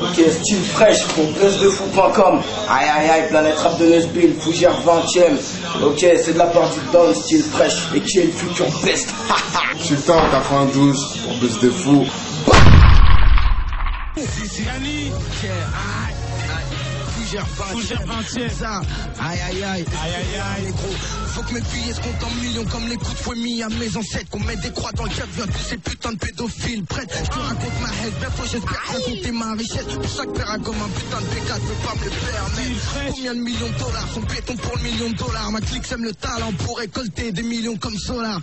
Ok, style fraîche pour buzzdefou.com. Aïe aïe aïe, planète rap de Nesbill, Fougère 20ème. Ok, c'est de la part du Don, style fraîche. Et qui est le futur best? Sultan 92 pour Buzz de Fou. Fougère 20ème. Aïe aïe aïe. Faut que mes billets se comptent en millions comme les coups de fouet mis à mes ancêtres. Qu'on met des croix dans le cœur de tous ces putains de pédophiles. Prête, je te raconte ma haine. Bientôt j'espère raconter ma richesse. Pour chaque père comme un putain de P4, peux pas me le permettre. Combien de millions de dollars sont béton pour le million de dollars? Ma clique sème le talent pour récolter des millions comme Solar.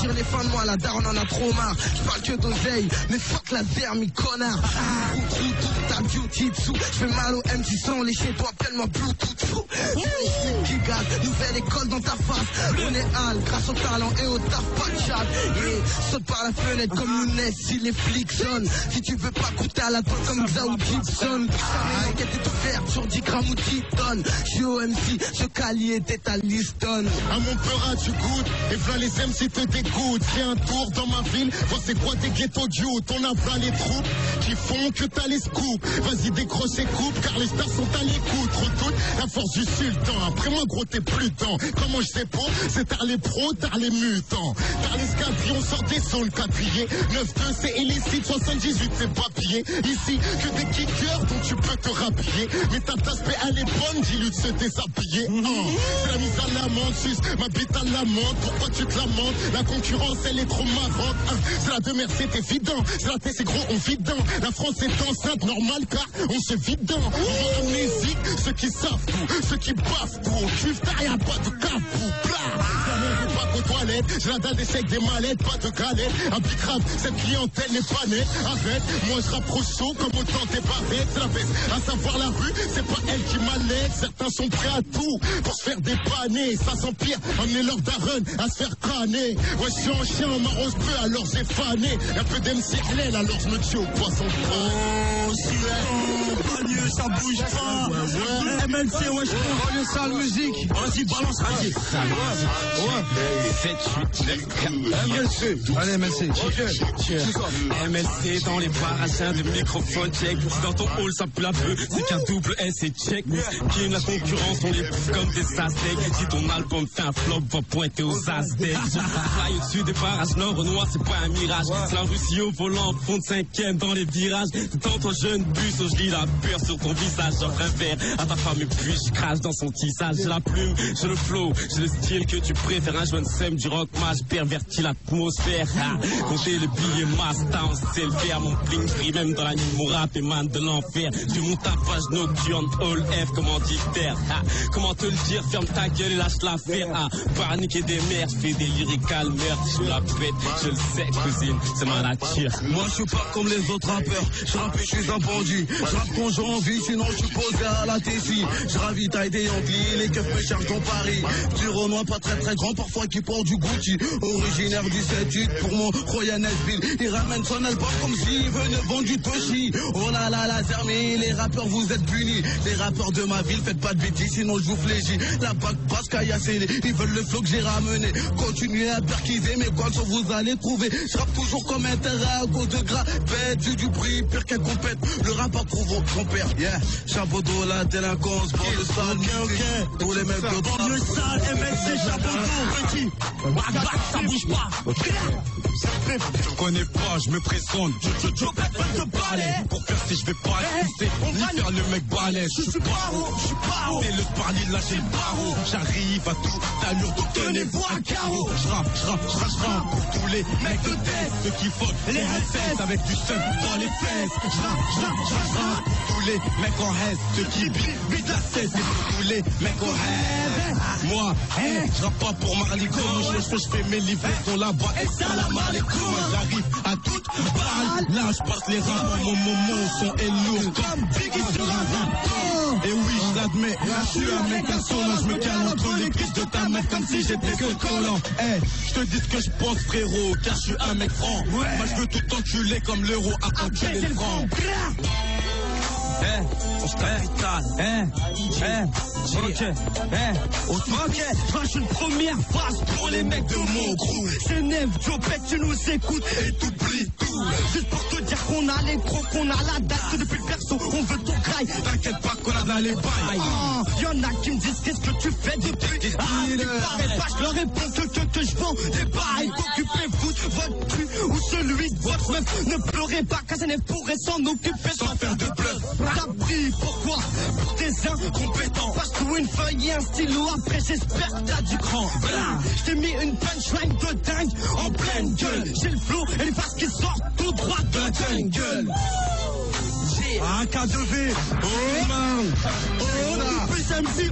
Dire les fins de moi, la daronne en a trop marre. Je parle que d'oseille, mais fuck la dermie, connard. Ta beauty dessous. Je fais mal au MC sans lécher, toi appelle-moi Bluetooth fou. Nouvelle école dans ta face. On est hal grâce au talent et au taf, pas de chat. Saute par la fenêtre comme Younes si les flics sonnent. Si tu veux pas coûter à la tête comme Xao Gibson. L'enquête est ouverte sur 10 grammes ou 10 tonnes. J'suis au MC, ce calier t'es à Liston. À mon peur tu goûtes, et v'là les MC te dégoûtent. Fais un tour dans ma ville, vois c'est quoi des ghettos du haut. On a v'là les troupes qui font que t'as les scoops. Vas-y décroche et coupe, car les stars sont à l'écoute. Redoute la force du sultan. Après moi gros t'es plus temps. Comment je sais pas, c'est tard les pros, tard les mutants. Tard les scabris, on sort des zones quadrillées. 9-2 c'est illicite, 78 c'est papier. Ici que des kickers dont tu peux te rhabiller. Mais ta tasse elle est bonne, dis-lui de se déshabiller. C'est la mise à l'amende, sus, ma bite à l'amende. Pourquoi tu te lamentes? La concurrence elle est trop marrante. C'est la demeure c'est évident. C'est la T c'est gros on vit dedans. La France est enceinte, normal car on se vide dedans. On rend amnésique, ceux qui savent tout, ceux qui baffent tout. On cuve t'as y'a pas de capou, bla. Je pas qu'aux toilettes, j'ai la dalle des chèques, des mallettes, pas de galette. Un big rap, cette clientèle n'est pas nette. Arrête, moi je rapproche chaud comme autant des barrettes. C'est la baisse, à savoir la rue, c'est pas elle qui m'allait. Certains sont prêts à tout pour se faire dépanner. Ça s'empire, emmener leur daronne à se faire crâner. Ouais, je suis un chien, on m'arrose peu, alors j'ai fané. Un peu d'MC Hélène, alors je me tue au poisson. Oh, Mieux, ça bouge pas. MLC, ouais, je prends le sale musique. Vas-y, balance, vas-y. MLC. Allez, MLC. MLC dans les barassins de microphone check. Dans ton hall, ça pue la peu. C'est qu'un double S et check. Qui aime la concurrence, on les pousse comme des Aztecs. Si ton album fait un flop, va pointer aux Aztecs. Fly au-dessus des barrages nord, Renoir, c'est pas un mirage. C'est la Russie au volant, fond de 5ème dans les virages. Dans ton jeune bus, je lis la peur sur ton visage. J'offre un verre à ta femme et puis je crache dans son tissage. J'ai la plume, j'ai le flow, j'ai le style que tu préfères. Un jeune sème du rock mage pervertit l'atmosphère. Compter les billets Mastown, c'est le faire. Mon bling free, même dans la nuit, mon rap émane de l'enfer. Du mon tapage nocturne, all F, comment t'y faire? Comment te le dire? Ferme ta gueule et lâche l'affaire. Paniquer des mères, fais des lyrical meurtres. Je la pète, je le sais, cousine, c'est ma nature. Moi je suis pas comme les autres rappeurs. Je rappe, je suis un bandit. Je rappe quand j'ai envie, sinon je suis posé à la Tessie. Je ravitaille des Yankees, les keufs me cherchent dans Paris. Du Renoir pas très très grand, parfois qui porte du Gucci. Originaire du 7-8 pour mon Royan Nesbill. Il ramène son album comme s'il venait vendre du Toshi. Oh là là, la Zermi, les rappeurs vous êtes punis. Les rappeurs de ma ville, faites pas de bêtises, sinon je vous flégis. La bac passe caillassée, ils veulent le flow que j'ai ramené. Continuez à perquiser, mais quoi que vous allez trouver. Je rappe toujours comme un terrain à cause de gras. Bête, j'ai du bruit, pire qu'un compète. Le rappeur trouve son père, yeah. Chapeau d'eau, la délinquance, pour le sale, ok. Tous les mecs de dans le sale, MLC, chapeau d'eau, petit. Ça bouge pas. Je connais pas, je me présente. Je te balai. Pour faire si je vais pas pousser, ni faire le mec balèze. Je suis paro, c'est le parli, là j'ai le barreau. J'arrive à tout, d'allure, donc tenez-vous à carreau. Je rappe pour tous les mecs de tête. Ceux qui font les SS avec du seum dans les fesses. Je rappe pour tous les mecs en reste. Ceux qui bitent la cesse. Et pour tous les mecs en rêve. Moi, je rappe pas pour Marlico. Je fais mes livraisons là-bas. Et salam alaikum. J'arrive à toute balle. Là, je passe les rames. Mon son est lourd comme Biggie sur un rap. Et oui, je l'admets, je suis un mec insolent. Je me cale entre les cuisses de ta mère comme si j'étais que collant. Je te dis ce que je pense, frérot, car je suis un mec franc. Moi, je veux tout enculer comme l'euro à enculer le franc. On se capital. Ok, je lâche une première phase pour les mecs de mon crew. Genève, Jopet, tu nous écoutes et t'oublies tout. Juste pour te dire qu'on a les gros, qu'on a la date, que depuis le perso, on veut ton graille. T'inquiète pas qu'on a de la les bails. Y'en a qui me disent qu'est-ce que tu fais depuis. Je leur réponds que je vends des bails. Occupez-vous de votre cul ou celui de votre meuf. Ne pleurez pas, Cazeneuve pourrait s'en occuper sans faire de bluff. T'as pris pourquoi? Pour tes incompétents. Passe-nous une feuille et un stylo, après j'espère que t'as du cran. Je t'ai mis une punchline de dingue en pleine gueule. J'ai le flow et les faces qui sortent tout droit de la jungle. Un K2V, oh man, oh, plus MC,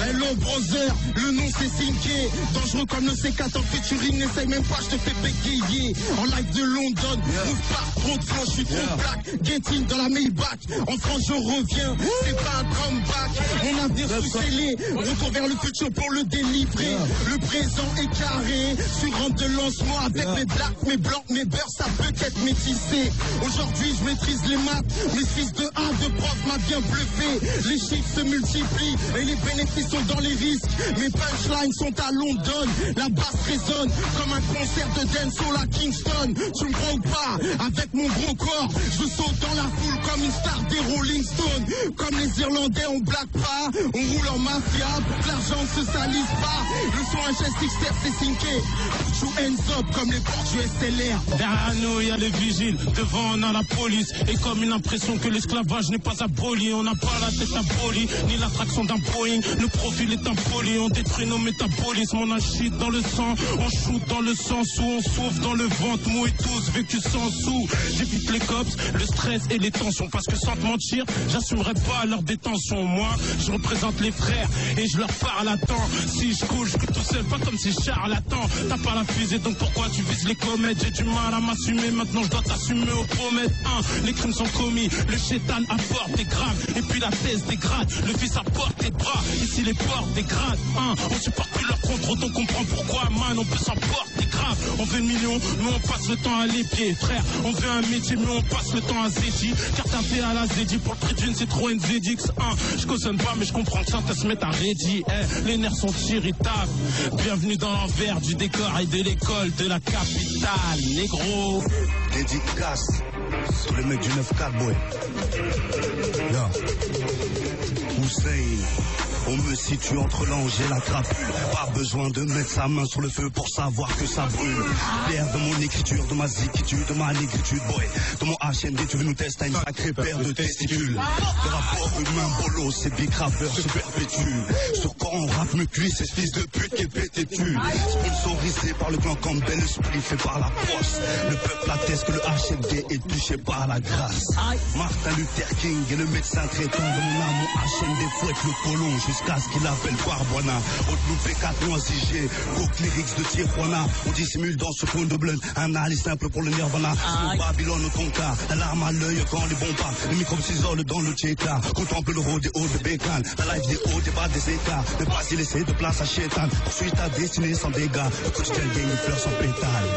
Hello brother, le nom c'est Sinké. Dangereux comme le C4 en featuring, n'essaye même pas, je te fais bégayer. En live de London, move pas, trop de flow, je suis trop black. Getting dans la Maybach, en France je reviens, c'est pas un comeback. Mon avenir sous scellé, retour vers le futur pour le délivrer. Le présent est carré, sur rampe de lancement avec mes blacks, mes blancs, mes beurres, ça peut être métissé. Aujourd'hui je maîtrise les maths, mes fils de A, de prof m'a bien bluffé. Les chiffres se multiplient et les bénéfices sont dans les risques. Mes punchlines sont à London, la basse résonne comme un concert de dancehall à Kingston. Tu me crois ou pas? Avec mon gros corps, je saute dans la foule comme une star des Rolling Stones. Comme les Irlandais, on blague pas, on roule en mafia pour que l'argent se salisse pas. Le son HSXR c'est Sinké, put your hands up comme les portes du SLR. Derrière nous, y a les vigiles, devant on a la police. Et comme une impression que l'esclavage n'est pas aboli, on n'a pas la tête abolie, ni l'attraction d'un Boeing. Le profil est impoli, on détruit nos métabolismes. On a shit dans le sang, on shoot dans le sens où on souffle dans le ventre mou et tous vécu sans sous. J'évite les cops, le stress et les tensions, parce que sans te mentir, j'assumerai pas leur détention. Moi, je représente les frères et je leur parle à temps. Si je coule, je coule tout seul, pas comme ces charlatans. T'as pas la fusée, donc pourquoi tu vises les comètes? J'ai du mal à m'assumer, maintenant je dois t'assumer aux promesses. Les crimes sont commis, le chétan apporte des grammes, et puis la thèse dégrade, le fils apporte des bras, ici les portes dégradent. On supporte plus leur contrôle, donc on comprend pourquoi, man, on peut s'en porter grave. On veut 1 million, mais on passe le temps à l'épier, frère. On veut un métier, mais on passe le temps à Zedji. Car t'as fait à la Zedji pour le prix d'une Citroën ZX. Je cautionne pas, mais je comprends que ça se met à Reddy. Les nerfs sont irritables. Bienvenue dans l'envers du décor et de l'école de la capitale, négro. Dédicace, tous les mecs du 9-4, boy. Là, Hussein. On me situe entre l'ange et la crapule. Pas besoin de mettre sa main sur le feu pour savoir que ça brûle. L'air de mon écriture, de ma zikitude, de ma négritude, boy. De mon HND, tu veux nous tester à une sacrée paire de testicules. Le rapport humain, bolo, c'est big rappeur se perpétue. Sur quoi on rappe me cuit, ces fils de pute qui pété tu. Sponsorisé par le clan Campbell, le split fait par la poste. Le peuple atteste que le HND est touché par la grâce. Martin Luther King est le médecin traitant de mon âme. Mon HND fouette le colon jusqu'à ce qu'il appelle Barbuana. Haute P4 Noisy-G, Coke lyrics de Tijuana. On dissimule dans ce coin de blunt un ali simple pour le Nirvana. Sous Babylone au Tonka, la larme à l'œil quand les bombes partent. Le micro s'isole dans le Tcheka. Contemple le rodéo de Bécane. La life des hauts, des bas, des écarts. Ne pas y laisser de place à Chétan. Poursuit ta destinée sans dégâts. Le quotidien gang, il pleure sans pétale.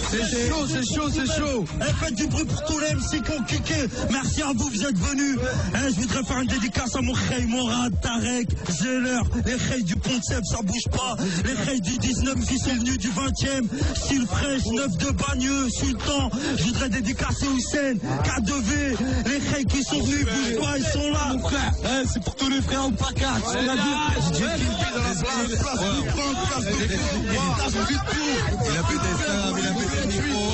C'est chaud, c'est chaud, c'est chaud. Faites du bruit pour tous les MC qui ont kické. Merci à vous, vous êtes venus. Je voudrais faire une dédicace à mon Khey, Morad, Tarek, Zeller, les Khey du Pont-de-Sèvres, ça bouge pas. Les Khey du 19 qui sont venus du 20e. Style fraîche, 9 de Bagneux, Sultan. Je voudrais dédicacer Hussein, K2V. Les Khey qui sont venus, bougent pas, ils sont là. Mon frère, c'est pour tous les frères au package. Il a pété ça, il a pété le micro.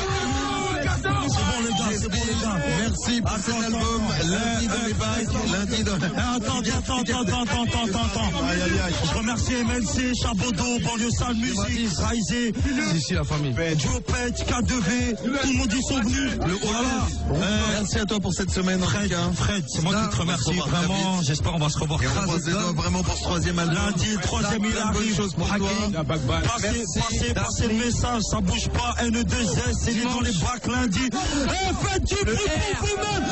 C'est bon les gars, c'est bon les gars. Merci pour cet album. Lundi dans les bails, lundi dans... Attends. Je remercie MLC, Chabodo, Banlieue Sale Musique, Raizé. Ici la famille. Jopet, K2V, tout le monde y sont venus. Merci à toi pour cette semaine en tout cas. Fred, c'est moi qui te remercie vraiment. J'espère qu'on va se revoir. Et on croise les doigts vraiment pour ce 3e album. Lundi, 3e il arrive. Bonne chose pour toi. Passez le message, ça bouge pas. N2S, c'est dans les bacs lundi. Faites du bruit pour vous-même.